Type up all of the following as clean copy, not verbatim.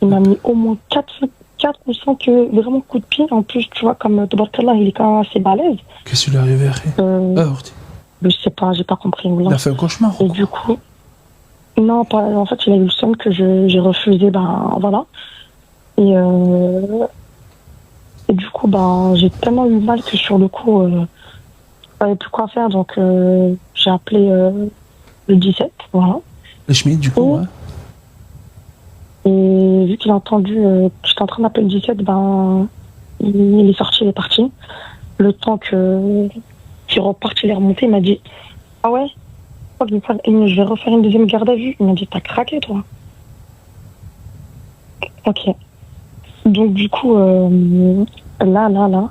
Il m'a mis au moins 4 ou 5 vraiment coups de pied. En plus, tu vois, comme Tabarakallah, il est quand même assez balèze. Qu'est-ce qui lui est arrivé, Akhi? Orti. Je sais pas, j'ai pas compris. Il a fait un cauchemar Et ou quoi? du coup, non, pas, en fait, il a eu le somme que j'ai refusé, ben voilà. Et, et du coup, ben, j'ai tellement eu mal que sur le coup, je savais plus quoi faire. Donc, j'ai appelé le 17, voilà. Les chemises, du coup, ouais. Et vu qu'il a entendu que j'étais en train d'appeler le 17, ben, il est sorti, il est parti. Le temps qu'il reparte, il est remonté, il m'a dit: ah ouais, je vais refaire une deuxième garde à vue. Il m'a dit: t'as craqué, toi? Ok. Donc, du coup, là, il y a 1 heure.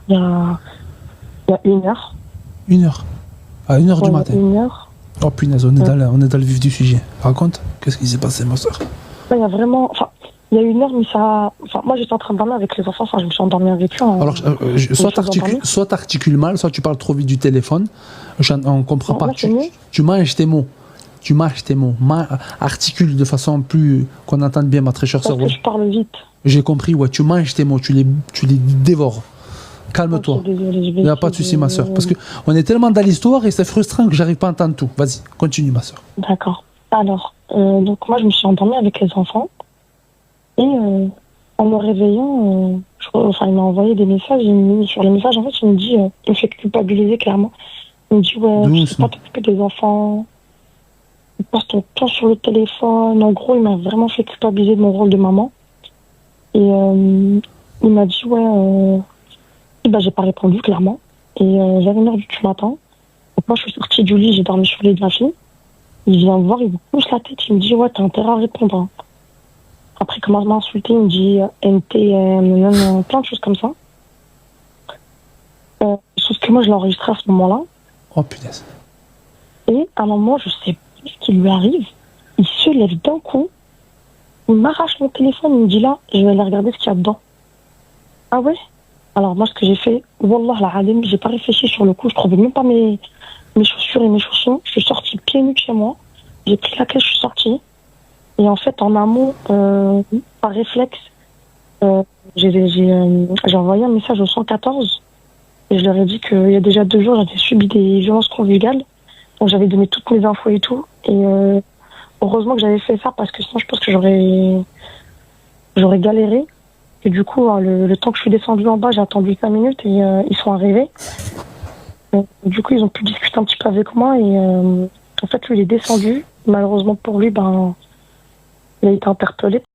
1 heure. À 1 heure du Ouais, matin. 1 heure. Oh punaise, on est dans le vif du sujet. Raconte, qu'est-ce qui s'est passé, ma soeur? Là, il y a vraiment. Enfin, il y a 1 heure, mais ça. Enfin, moi, j'étais en train de dormir avec les enfants. Enfin, je me suis endormie avec eux. Alors, soit t'articules mal, soit tu parles trop vite du téléphone. On comprend Non, pas. là, c'est mieux. Tu manges tes mots. Tu mâches tes mots. Articule de façon plus qu'on entende bien, ma très chère Parce sœur. que je parle vite. J'ai compris, ouais. Tu manges tes mots. Tu les dévores. Calme-toi. Ok, désolée, Il n'y a pas de souci, ma soeur. Parce qu'on est tellement dans l'histoire et c'est frustrant que j'arrive pas à entendre tout. Vas-y, continue, ma soeur. D'accord. Alors, donc moi, je me suis endormie avec les enfants. Et en me réveillant, il m'a envoyé des messages. Sur les messages, en fait, il me fait culpabiliser clairement. Il me dit: ouais, tu sais pas t'occuper des enfants. Tu passes ton temps sur le téléphone. En gros, il m'a vraiment fait culpabiliser de mon rôle de maman. Et il m'a dit: ouais, bah, j'ai pas répondu clairement. Et j'avais 1 heure du matin. Donc moi, je suis sortie du lit, j'ai dormi sur le lit de ma fille. Il vient me voir, il me pousse la tête, il me dit: ouais, t'as intérêt à répondre, hein. Après, il commence à m'insulter, il me dit NT, plein de choses comme ça. Sauf que moi, je l'ai enregistré à ce moment-là. Oh punaise. Et à un moment, je sais plus ce qui lui arrive. Il se lève d'un coup, il m'arrache mon téléphone, il me dit: là, je vais aller regarder ce qu'il y a dedans. Ah ouais? Alors moi, ce que j'ai fait, Wallah la alim, j'ai pas réfléchi sur le coup, je trouvais même pas mes chaussures et mes chaussons. Je suis sortie pieds nus de chez moi, j'ai pris la caisse, je suis sortie. Et en fait, en amont, par réflexe, j'ai envoyé un message au 114 et je leur ai dit qu'il y a déjà 2 jours, j'avais subi des violences conjugales. Donc j'avais donné toutes mes infos et tout. Et heureusement que j'avais fait ça parce que sinon je pense que j'aurais galéré. Et du coup, le temps que je suis descendue en bas, j'ai attendu 5 minutes et ils sont arrivés. Du coup, ils ont pu discuter un petit peu avec moi et en fait, lui, il est descendu. Malheureusement pour lui, ben, il a été interpellé.